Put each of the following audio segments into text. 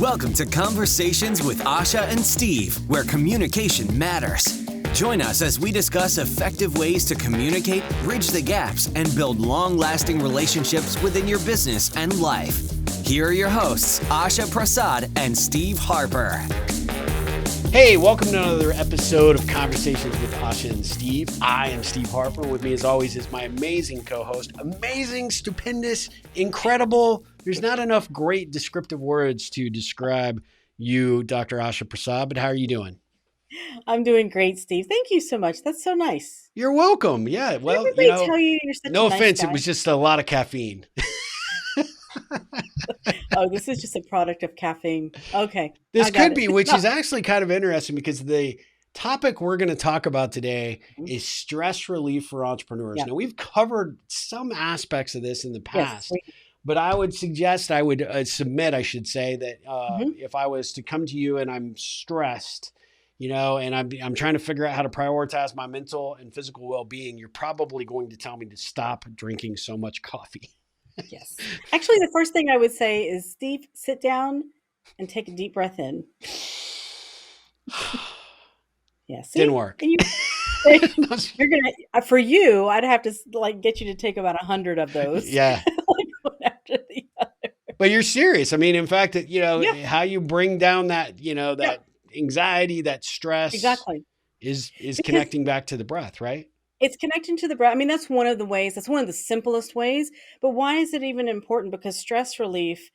Welcome to Conversations with Asha and Steve, where communication matters. Join us as we discuss effective ways to communicate, bridge the gaps, and build long-lasting relationships within your business and life. Here are your hosts, Asha Prasad and Steve Harper. Hey, welcome to another episode of Conversations with Asha and Steve. I am Steve Harper. With me, as always, is my amazing co-host. Amazing, stupendous, incredible. There's not enough great descriptive words to describe you, Dr. Asha Prasad, but how are you doing? I'm doing great, Steve. Thank you so much. That's so nice. You're welcome. Yeah, well, Did everybody tell you you're such no a nice offense, guy? it was just a lot of caffeine. Oh, this is just a product of caffeine. Okay. This I got could it. be, which is actually kind of interesting because the topic we're going to talk about today is stress relief for entrepreneurs. Yeah. Now, we've covered some aspects of this in the past, Yes. but I would suggest, I would submit, I should say, that Mhm. if I was to come to you and I'm stressed, and I'm trying to figure out how to prioritize my mental and physical well-being, you're probably going to tell me to stop drinking so much coffee. Yes. Actually, the first thing I would say is, Steve, sit down and take a deep breath in. Yeah. See? Didn't work. And you're gonna for you, I'd have to get you to take about 100 of those. Yeah. Like one after the other. But you're serious. I mean, in fact, Yeah. how you bring down that, that anxiety, that stress Exactly. is Because connecting back to the breath, right? it's connecting to the breath. I mean, that's one of the ways, that's one of the simplest ways. But why is it even important? Because stress relief,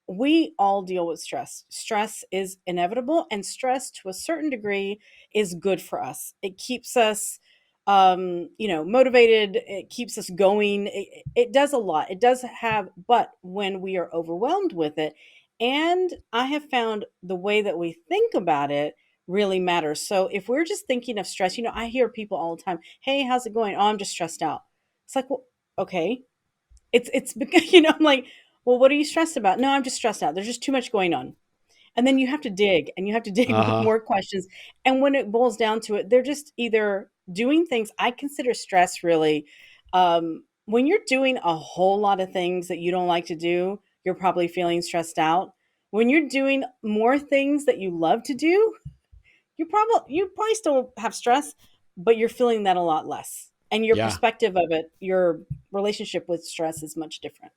we all deal with stress. Stress is inevitable, and stress to a certain degree is good for us. It keeps us, motivated. It keeps us going. It does a lot. It does have, but when we are overwhelmed with it, and I have found the way that we think about it really matters. So if we're just thinking of stress, I hear people all the time, "Hey, how's it going?" "Oh, I'm just stressed out." It's like, well, okay. It's because, I'm like, "Well, what are you stressed about?" "No, I'm just stressed out. There's just too much going on." And then you have to dig, and you have to dig with Uh-huh. more questions. And when it boils down to it, they're just either doing things. I consider stress really, when you're doing a whole lot of things that you don't like to do, you're probably feeling stressed out. When you're doing more things that you love to do, you probably still have stress, but you're feeling that a lot less. And your Yeah. perspective of it, your relationship with stress is much different.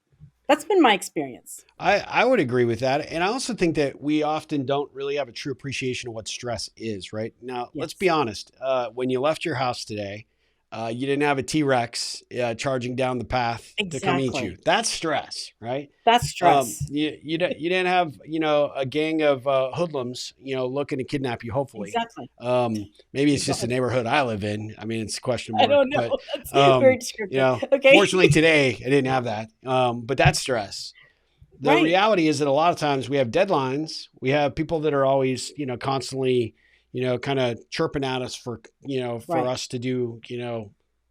That's been my experience. I would agree with that. And I also think that we often don't really have a true appreciation of what stress is, right? Now, let's be Yes. honest. When you left your house today, you didn't have a T-Rex charging down the path to come eat you. Exactly. That's stress, right? That's stress. You didn't have, a gang of hoodlums, looking to kidnap you, hopefully. Exactly. Maybe it's just the Exactly. neighborhood I live in. I mean, it's a question I mark, don't know. but, That's very you descriptive. know, Okay. fortunately today I didn't have that. But that's stress. The Right. reality is that a lot of times we have deadlines. We have people that are always, constantly, kind of chirping at us for Right. us to do,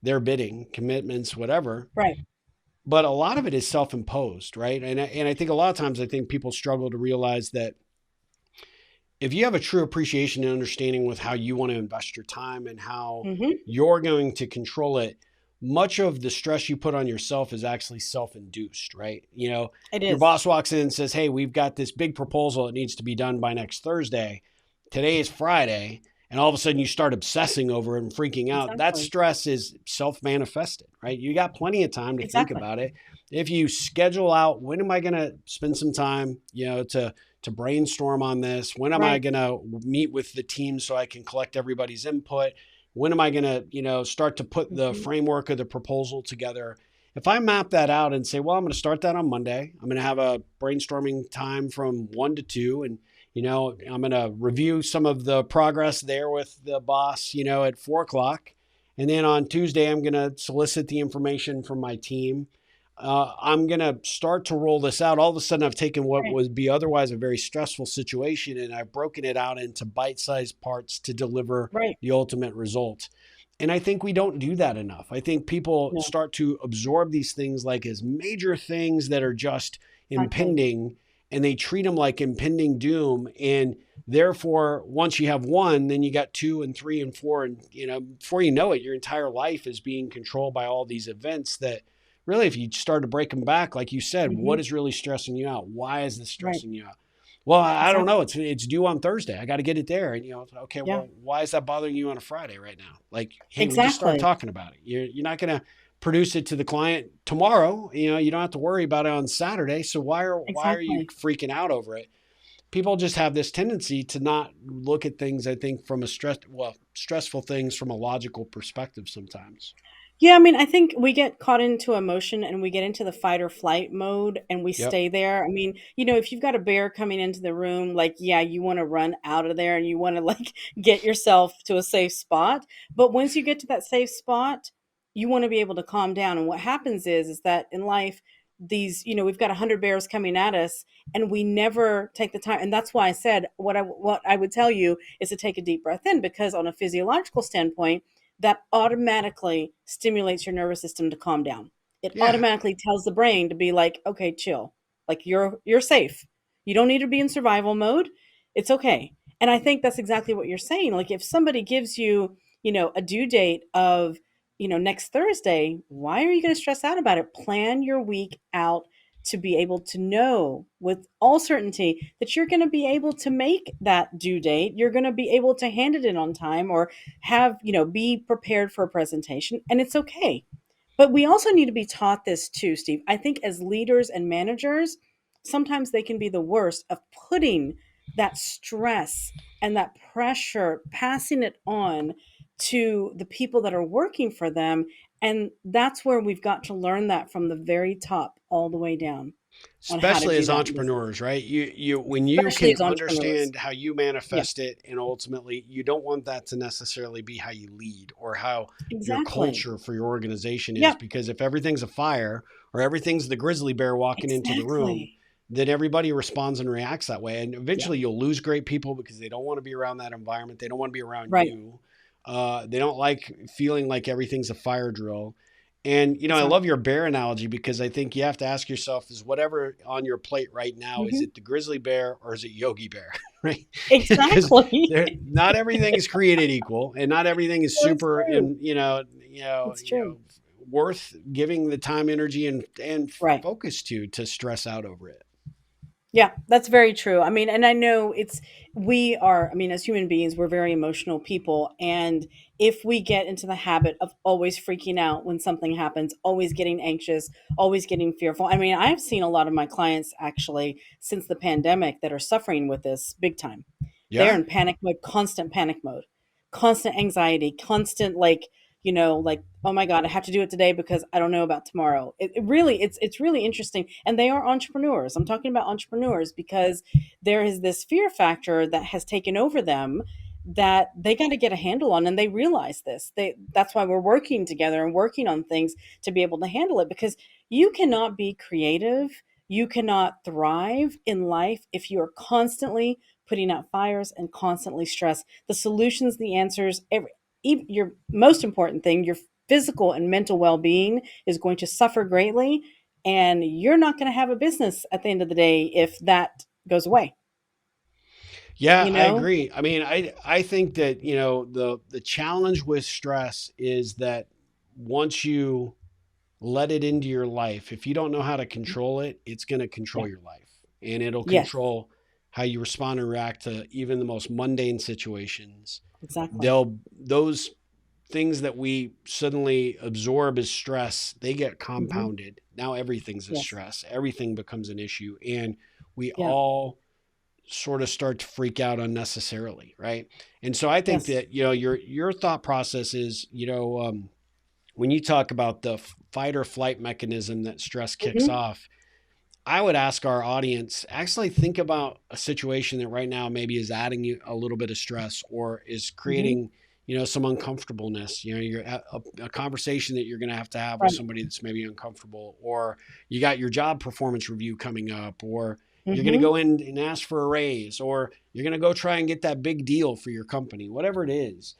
their bidding, commitments, whatever. Right. But a lot of it is self-imposed, right? And I think a lot of times I think people struggle to realize that if you have a true appreciation and understanding with how you want to invest your time and how Hmm. you're going to control it, much of the stress you put on yourself is actually self-induced, right? It Your is. boss walks in and says, "Hey, we've got this big proposal that needs to be done by next Thursday. Today is Friday." And all of a sudden you start obsessing over it and freaking out. That Exactly. stress is self-manifested, right? You got plenty of time to think Exactly. about it. If you schedule out, when am I going to spend some time, to brainstorm on this? When am I Right. going to meet with the team so I can collect everybody's input? When am I going to, start to put the Mhm. framework of the proposal together? If I map that out and say, well, I'm going to start that on Monday, I'm going to have a brainstorming time from 1 to 2. And, I'm going to review some of the progress there with the boss, at 4 o'clock. And then on Tuesday, I'm going to solicit the information from my team. I'm going to start to roll this out. All of a sudden, I've taken what Right. would be otherwise a very stressful situation and I've broken it out into bite-sized parts to deliver Right. the ultimate result. And I think we don't do that enough. I think people No. start to absorb these things like as major things that are just Exactly. impending, and they treat them like impending doom. And therefore, once you have one, then you got 2 and 3 and 4. And, before you know it, your entire life is being controlled by all these events that really, if you start to break them back, like you said, Mhm. what is really stressing you out? Why is this Right. stressing you out? Well, I don't know. Exactly. It's due on Thursday. I got to get it there. And okay, Yeah, well, why is that bothering you on a Friday right now? Like, hey, we just started exactly. talking about it. You're not going to produce it to the client tomorrow. You don't have to worry about it on Saturday. So why are you Exactly. freaking out over it? People just have this tendency to not look at things, I think, from a stressful things from a logical perspective sometimes. Yeah, I mean, I think we get caught into emotion and we get into the fight or flight mode and we Yep. stay there. I mean, if you've got a bear coming into the room, like, yeah, you want to run out of there and you want to like get yourself to a safe spot. But once you get to that safe spot, you want to be able to calm down. And what happens is that in life, we've got 100 bears coming at us and we never take the time. And that's why I said what I would tell you is to take a deep breath in, because on a physiological standpoint, that automatically stimulates your nervous system to calm down. It Yeah. automatically tells the brain to be like, okay, chill. Like you're safe. You don't need to be in survival mode. It's okay. And I think that's exactly what you're saying. Like if somebody gives you, a due date of, next Thursday, why are you going to stress out about it? Plan your week out to be able to know with all certainty that you're going to be able to make that due date. You're going to be able to hand it in on time, or be prepared for a presentation, and it's okay. But we also need to be taught this too, Steve. I think as leaders and managers, sometimes they can be the worst of putting that stress and that pressure, passing it on to the people that are working for them. And that's where we've got to learn that from the very top all the way down on how to Especially do as that in business, entrepreneurs, right? When you especially can as entrepreneurs. understand how you Yeah, manifest it, and ultimately you don't want that to necessarily be how you lead or how your exactly. culture for your organization is. Yep, Because if everything's a fire or everything's the grizzly bear walking into the room, exactly. then everybody responds and reacts that way. And Yeah, eventually you'll lose great people because they don't want to be around that environment. They don't want to be around right. you. They don't like feeling like everything's a fire drill. And I love Exactly. your bear analogy, because I think you have to ask yourself, is whatever on your plate right now, is Hmm. it the grizzly bear or is it Yogi Bear? Right? Because Exactly. not everything is created equal, and not everything is Well, it's super true. and It's true. worth giving the time, energy, and Right. focus to stress out over it. Yeah, that's very true. I mean, and I know we are, I mean, as human beings, we're very emotional people. And if we get into the habit of always freaking out when something happens, always getting anxious, always getting fearful. I mean, I've seen a lot of my clients actually since the pandemic that are suffering with this big time. They're Yeah. in panic mode, constant anxiety, constant like, oh my God, I have to do it today because I don't know about tomorrow. It's really interesting. And they are entrepreneurs. I'm talking about entrepreneurs because there is this fear factor that has taken over them that they got to get a handle on, and they realize this. That's why we're working together and working on things to be able to handle it, because you cannot be creative, you cannot thrive in life if you are constantly putting out fires and constantly stressed. The solutions, the answers, your most important thing, your physical and mental well-being is going to suffer greatly, and you're not going to have a business at the end of the day if that goes away, Yeah, you I know? agree. I mean, I think that, the challenge with stress is that once you let it into your life, if you don't know how to control it, it's going to Yeah. control your life, and it'll Yes, control how you respond and react to even the most mundane situations. exactly. Those things that we suddenly absorb as stress, they get Hmm. compounded. Now everything's a Yes. stress. Everything becomes an issue, and we Yeah. all sort of start to freak out unnecessarily, right? And so I think Yes. that your thought process is, when you talk about the fight or flight mechanism that stress kicks Hmm. off, I would ask our audience, actually think about a situation that right now maybe is adding you a little bit of stress or is Hmm. creating, some uncomfortableness. You're a conversation that you're going to have with Right. somebody that's maybe uncomfortable, or you got your job performance review coming up, or you're going to Hmm. go in and ask for a raise, or you're going to go try and get that big deal for your company, whatever it is.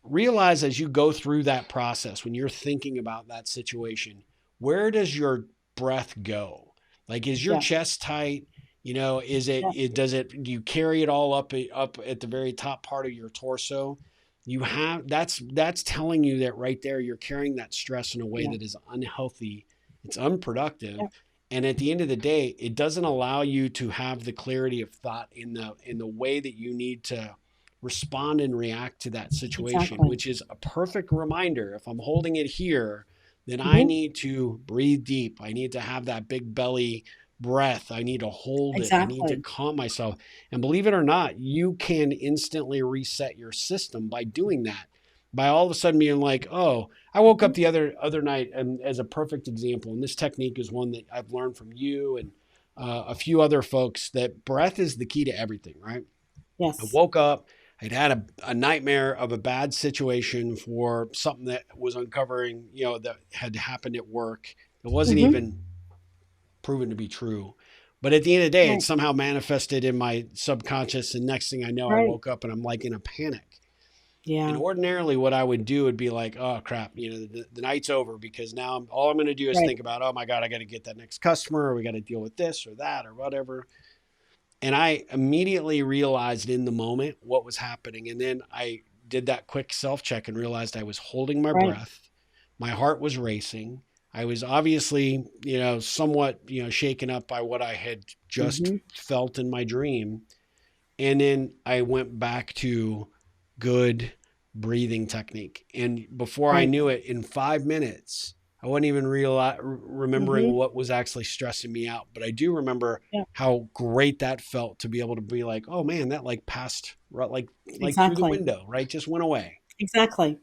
Realize as you go through that process, when you're thinking about that situation, where does your breath go? Like, is your Yeah. chest tight? Is Yeah. do you carry it all up at the very top part of your torso? That's telling you that right there, you're carrying that stress in a way Yeah. that is unhealthy. It's unproductive. Yeah. And at the end of the day, it doesn't allow you to have the clarity of thought in the way that you need to respond and react to that situation, Exactly. which is a perfect reminder. If I'm holding it here, then I Hmm. need to breathe deep. I need to have that big belly breath. I need to hold it. I need to Exactly. calm myself. And believe it or not, you can instantly reset your system by doing that. By all of a sudden being like, oh, I woke Hmm. up the other night, and as a perfect example, and this technique is one that I've learned from you and a few other folks, that breath is the key to everything, right? I Yes. woke up, I'd had a nightmare of a bad situation for something that was uncovering, that had happened at work. It wasn't Hmm. even proven to be true. But at the end of the day, it Right. somehow manifested in my subconscious. And next thing I know, I Right. woke up and I'm like in a panic. And Yeah. ordinarily, what I would do would be like, oh crap, the night's over, because now all I'm going to do is Right. think about, oh my God, I got to get that next customer, or we got to deal with this or that or whatever. And I immediately realized in the moment what was happening. And then I did that quick self check and realized I was holding my Right. breath. My heart was racing. I was obviously, somewhat, shaken up by what I had just Hmm. felt in my dream. And then I went back to good breathing technique. And before I Right. knew it, in 5 minutes, I wasn't even remembering Hmm. what was actually stressing me out. But I do remember Yeah. how great that felt to be able to be like, oh man, that like passed like through the Exactly. window, right? Just went away. Exactly.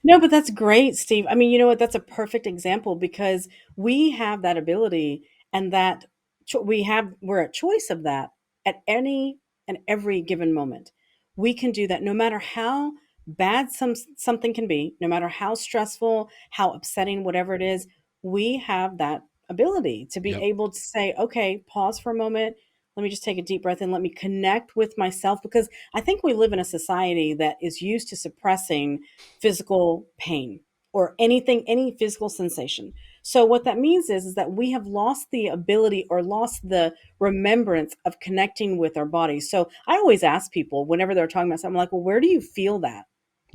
No, but that's great, Steve. I mean, you know what? That's a perfect example because we have that ability and that we're a choice of that at any and every given moment. We can do that no matter how bad something can be, no matter how stressful, how upsetting, whatever it is, we have that ability to be Yep. able to say, okay, pause for a moment. Let me just take a deep breath and let me connect with myself because I think we live in a society that is used to suppressing physical pain or anything, any physical sensation. So what that means is that we have lost the ability or lost the remembrance of connecting with our bodies. So I always ask people whenever they're talking about something, I'm like, well, where do you feel that?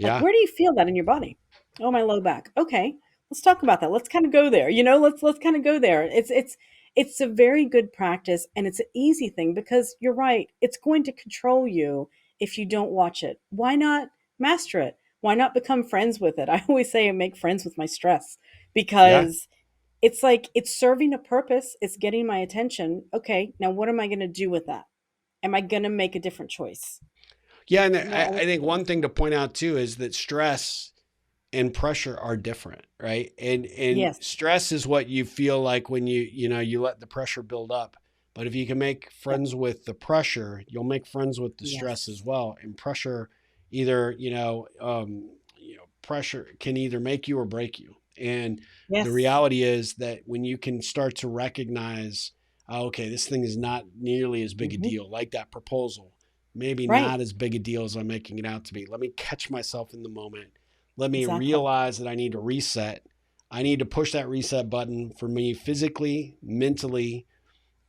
Like, Yeah. where do you feel that in your body? Oh, my low back. Okay, let's talk about that. Let's kind of go there. Let's kind of go there. It's a very good practice and it's an easy thing because you're right. It's going to control you if you don't watch it. Why not master it? Why not become friends with it? I always say I make friends with my stress Yeah. because it's like it's serving a purpose. It's getting my attention. Okay, now what am I going to do with that? Am I going to make a different choice? Yeah. And And they're I always think one choice. thing to point out too is that stress and pressure are different, right? And Yes. stress is what you feel like when you let the pressure build up. But if you can make Yep. friends with the pressure, you'll make friends with the stress as Yes. well. And pressure either, pressure can either make you or break you. And the Yes. reality is that when you can start to recognize, oh, okay, this thing is not nearly as big a Hmm. deal, like that proposal, maybe Right. not as big a deal as I'm making it out to be. Let me catch myself in the moment. Let me Exactly. realize that I need to reset. I need to push that reset button for me physically, mentally.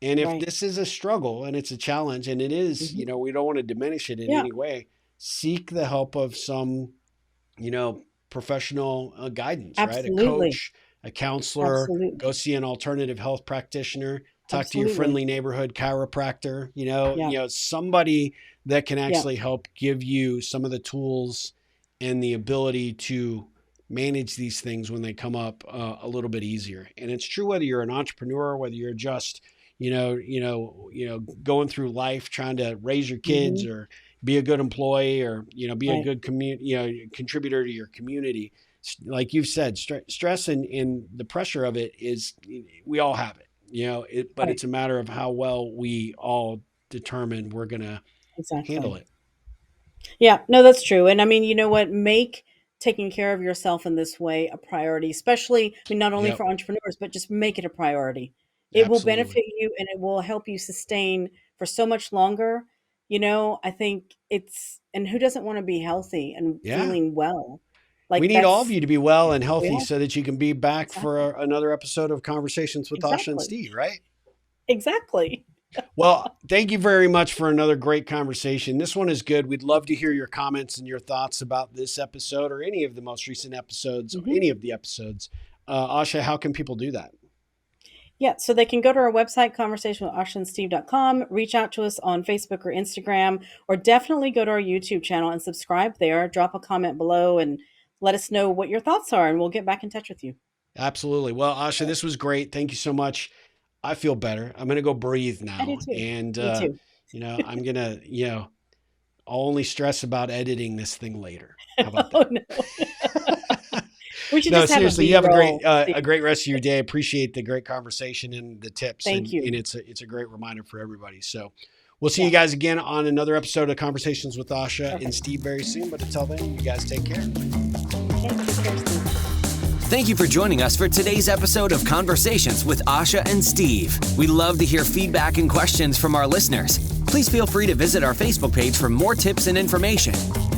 And if Right. this is a struggle and it's a challenge, and it is, Hmm. we don't want to diminish it in Yeah. any way, seek the help of some, you know, professional guidance, right? A Absolutely. coach, a counselor, go Absolutely. see an alternative health practitioner, talk to your Absolutely. friendly neighborhood chiropractor, Yeah. somebody that can Yeah. actually help give you some of the tools and the ability to manage these things when they come up a little bit easier. And it's true whether you're an entrepreneur, whether you're just, going through life trying to raise your kids, Hmm. or be a good employee, or be a Right. good contributor to your community. Like you've said, stress and the pressure of it is, we all have it, but Right. it's a matter of how well we all determine we're going to handle Exactly. it. Yeah, no, that's true. And I mean, you know what? Make taking care of yourself in this way a priority, especially, I mean, not only Yep. for entrepreneurs, but just make it a priority. It will Absolutely. benefit you and it will help you sustain for so much longer. I think and who doesn't want to be healthy and Yeah. feeling well? We Like need all of you to be well and we healthy all, so that you can be back exactly, for another episode of Conversations with Asha and exactly, Steve, right? exactly. Well, thank you very much for another great conversation. This one is good. We'd love to hear your comments and your thoughts about this episode or any of the most recent episodes or Hmm. any of the episodes. Asha, how can people do that? Yeah, so they can go to our website, conversationwithashaandsteve.com, reach out to us on Facebook or Instagram, or definitely go to our YouTube channel and subscribe there. Drop a comment below and let us know what your thoughts are, and we'll get back in touch with you. Absolutely. Well, Asha, this was great. Thank you so much. I feel better. I'm going to go breathe I do now. too. And, Me too. I'm going to, I'll only stress about editing this thing later. How about Oh, that? no. We should No, just have seriously, you have B-roll. a great rest of your day. Appreciate the great conversation and the tips. Thank you. And it's a great reminder for everybody. So we'll see Yeah. you guys again on another episode of Conversations with Asha Perfect. and Steve very soon. But until then, you guys take care. Okay, take care, Steve. Thank you for joining us for today's episode of Conversations with Asha and Steve. We love to hear feedback and questions from our listeners. Please feel free to visit our Facebook page for more tips and information.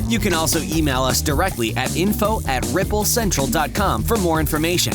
You can also email us directly at info@ripplecentral.com for more information.